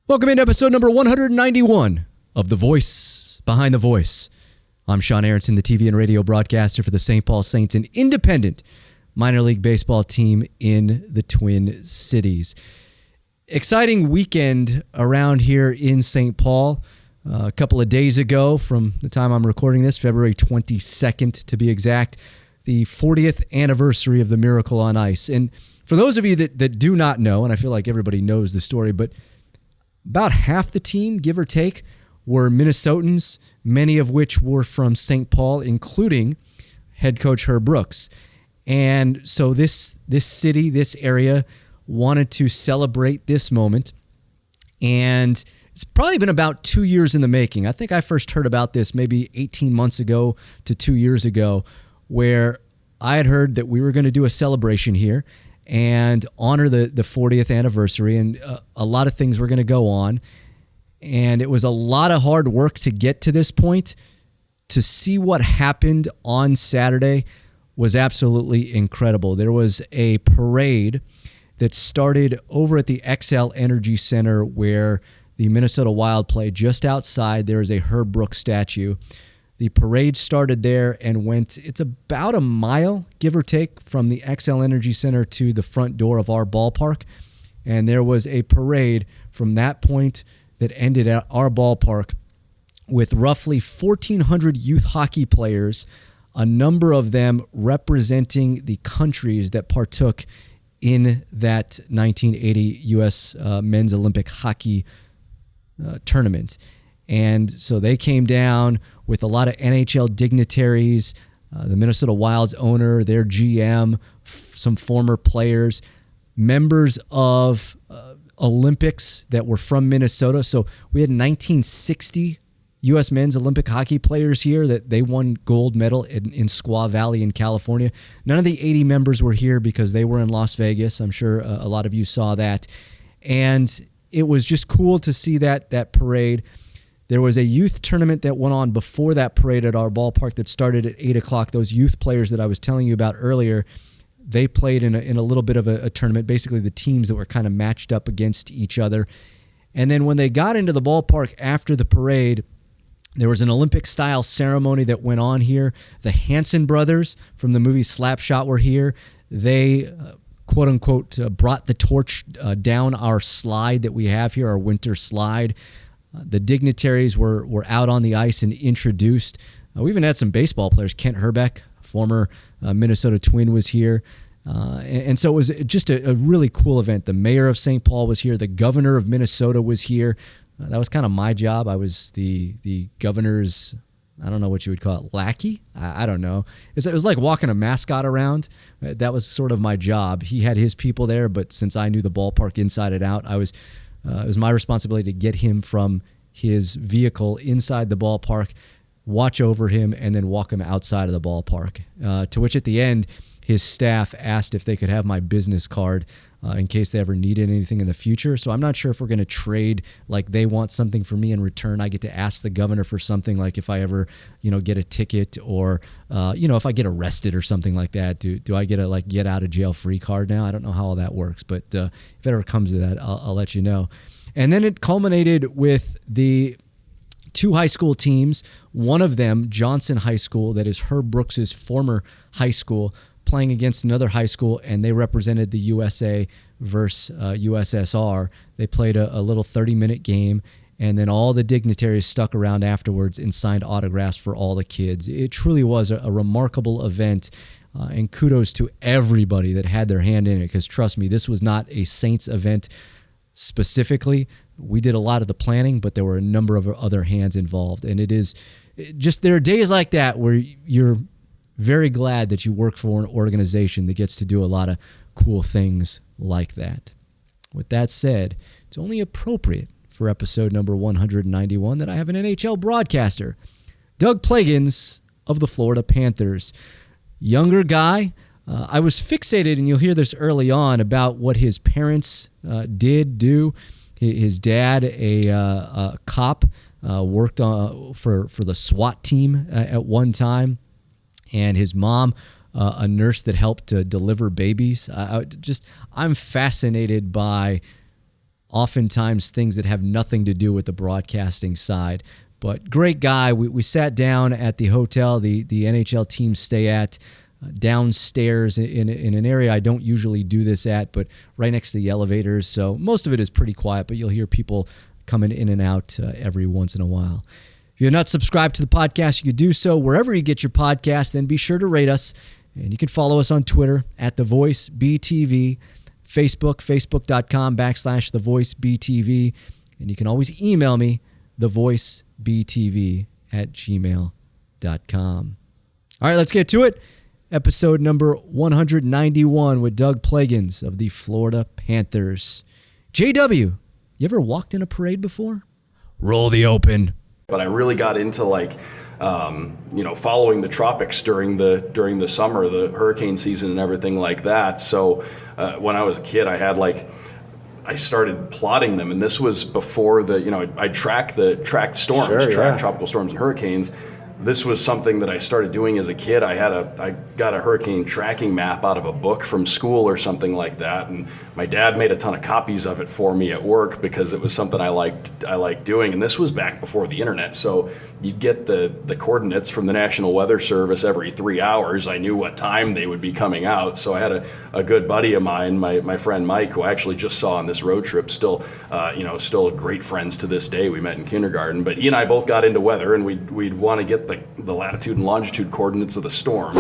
Welcome into episode number 191 of The Voice Behind the Voice. I'm Sean Aronson, the TV and radio broadcaster for the St. Paul Saints, an independent minor league baseball team in the Twin Cities. Exciting weekend around here in St. Paul. A couple of days ago, from the time I'm recording this, February 22nd to be exact, the 40th anniversary of the Miracle on Ice. And for those of you that do not know, and I feel like everybody knows the story, but about half the team, give or take, were Minnesotans, many of which were from St. Paul, including head coach Herb Brooks. And so this city, this area, wanted to celebrate this moment. And it's probably been about 2 years in the making. I think I first heard about this maybe 18 months ago to 2 years ago, where I had heard that we were going to do a celebration here and honor the 40th anniversary, and a lot of things were going to go on. And it was a lot of hard work to get to this point. To see what happened on Saturday was absolutely incredible. There was a parade that started over at the ECHL Energy Center where the Minnesota Wild play. Just outside, there is a Herb Brooks statue. The parade started there and went, it's about a mile, give or take, from the ECHL Energy Center to the front door of our ballpark. And there was a parade from that point that ended at our ballpark with roughly 1,400 youth hockey players, a number of them representing the countries that partook in that 1980 U.S. Men's Olympic Hockey tournament. And so they came down with a lot of NHL dignitaries, the Minnesota Wild's owner, their GM, some former players, members of Olympics that were from Minnesota. So we had 1960 U.S. men's Olympic hockey players here that they won gold medal in Squaw Valley in California. None of the 80 members were here because they were in Las Vegas. I'm sure a lot of you saw that. And it was just cool to see that parade. There was a youth tournament that went on before that parade at our ballpark that started at 8 o'clock. Those youth players that I was telling you about earlier, they played in a little bit of a tournament, basically the teams that were kind of matched up against each other. And then when they got into the ballpark after the parade, there was an Olympic-style ceremony that went on here. The Hanson brothers from the movie Slapshot were here. They, quote-unquote, brought the torch down our slide that we have here, our winter slide. The dignitaries were out on the ice and introduced. We even had some baseball players. Kent Herbeck, former Minnesota Twin, was here. And so it was just a really cool event. The mayor of St. Paul was here. The governor of Minnesota was here. That was kind of my job. I was the governor's, I don't know what you would call it, lackey? I don't know. It was like walking a mascot around. That was sort of my job. He had his people there, but since I knew the ballpark inside and out, it was my responsibility to get him from his vehicle inside the ballpark, watch over him, and then walk him outside of the ballpark. To which at the end, his staff asked if they could have my business card in case they ever needed anything in the future. So I'm not sure if we're going to trade, like they want something for me in return. I get to ask the governor for something, like if I ever, get a ticket or, if I get arrested or something like that. Do I get a get out of jail free card now? I don't know how all that works, but if it ever comes to that, I'll let you know. And then it culminated with the two high school teams, one of them, Johnson High School, that is Herb Brooks' former high school, playing against another high school, and they represented the USA versus USSR. They played a little 30-minute game, and then all the dignitaries stuck around afterwards and signed autographs for all the kids. It truly was a remarkable event, and kudos to everybody that had their hand in it, because trust me, this was not a Saints event specifically. We did a lot of the planning, but there were a number of other hands involved. And there are days like that where you're very glad that you work for an organization that gets to do a lot of cool things like that. With that said, it's only appropriate for episode number 191 that I have an NHL broadcaster, Doug Plagens of the Florida Panthers. Younger guy. I was fixated, and you'll hear this early on, about what his parents do. His dad, a cop, worked for the SWAT team at one time, and his mom, a nurse that helped to deliver babies. I'm fascinated by oftentimes things that have nothing to do with the broadcasting side. But great guy. We sat down at the hotel the NHL teams stay at, downstairs in an area I don't usually do this at, but right next to the elevators. So most of it is pretty quiet, but you'll hear people coming in and out every once in a while. If you're not subscribed to the podcast, you can do so wherever you get your podcast. Then be sure to rate us. And you can follow us on Twitter at TheVoiceBTV, Facebook, facebook.com/TheVoiceBTV. And you can always email me, thevoicebtv@gmail.com. All right, let's get to it. Episode number 191 with Doug Plagens of the Florida Panthers. JW, you ever walked in a parade before? Roll the open. But I really got into following the tropics during the summer, the hurricane season and everything like that. So when I was a kid, I started plotting them, and this was before I tracked storms, tropical storms and hurricanes. This was something that I started doing as a kid. I got a hurricane tracking map out of a book from school or something like that, and my dad made a ton of copies of it for me at work because it was something I liked doing. And this was back before the internet, so you'd get the coordinates from the National Weather Service every 3 hours. I knew what time they would be coming out, so I had a good buddy of mine, my friend Mike, who I actually just saw on this road trip. Still great friends to this day. We met in kindergarten, but he and I both got into weather, and we'd want to get the latitude and longitude coordinates of the storm.